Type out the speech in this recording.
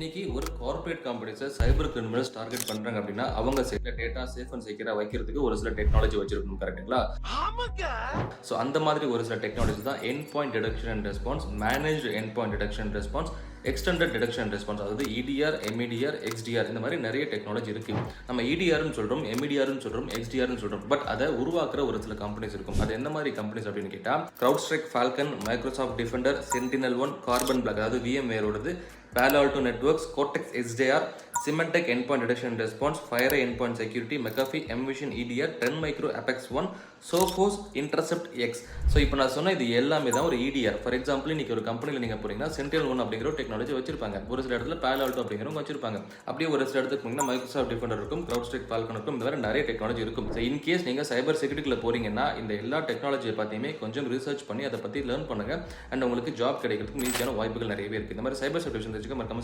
இன்னைக்கு ஒரு கார்ப்பரேட் கம்பெனிஸை சைபர் criminals target பண்றாங்க அப்படின்னா அவங்க சில டேட்டா சேஃப் அண்ட் செக்யூரா வைக்கிறதுக்கு ஒரு சில டெக்னாலஜி வச்சிருக்கணும், கரெக்டுங்களா? ஸோ அந்த மாதிரி ஒரு சில டெக்னாலஜி தான் end point detection and response, managed end point detection and response, extended detection and response. அதாவது EDR, MEDR, XDR இந்த மாதிரி நிறைய டெக்னாலஜி இருக்கு. நம்ம EDRனு சொல்றோம், MEDRனு சொல்றோம், XDRனு சொல்றோம். பட் அதை உருவாக்குற ஒரு சில கம்பெனிஸ் இருக்கும். அது எந்த மாதிரி கம்பெனிஸ் அப்படின்னு கேட்டா CrowdStrike, Falcon, Microsoft Defender, Sentinel-1, Carbon Black அதாவது VMware-ஓடது, Palo Alto Networks, Cortex XDR, Symantec Endpoint Detection and Response, FireEye Endpoint Security, McAfee, mVision EDR, 10 Micro, Apex One, Sophos, Intercept X. So இப்போ நான் சொன்ன இது எல்லாமே தான் ஒரு EDR. ஃபார் எக்ஸாம்பிள் இன்னைக்கு ஒரு கம்பெனியில் நீங்கள் போறீங்கன்னா Sentinel-1 அப்படிங்கிற ஒரு டெக்னாலஜி வச்சிருப்பாங்க. ஒரு சில இடத்துல Palo Alto அப்படிங்கிறவங்க வச்சிருப்பாங்க. அப்படியே ஒரு சில இடத்துக்கு போனீங்கன்னா Microsoft Defender இருக்கும், CrowdStrike, Falcon இருக்கும். இந்த மாதிரி நிறைய டெக்னாலஜி இருக்கும். ஸோ இன்கேஸ் நீங்கள் சைபர் செக்யூரிட்டியில் போறீங்கன்னா இந்த எல்லா டெக்னாலஜியை பார்த்தையுமே கொஞ்சம் ரிசர்ச் பண்ணி அதை பற்றி லேர்ன் பண்ணுங்க. அண்ட் உங்களுக்கு ஜாப் கிடைக்கிறதுக்கு ஈஸியான வாய்ப்புகள் நிறையவே இருக்குது. இந்த மாதிரி சைபர் செக்யூரிட்டி மறக்காம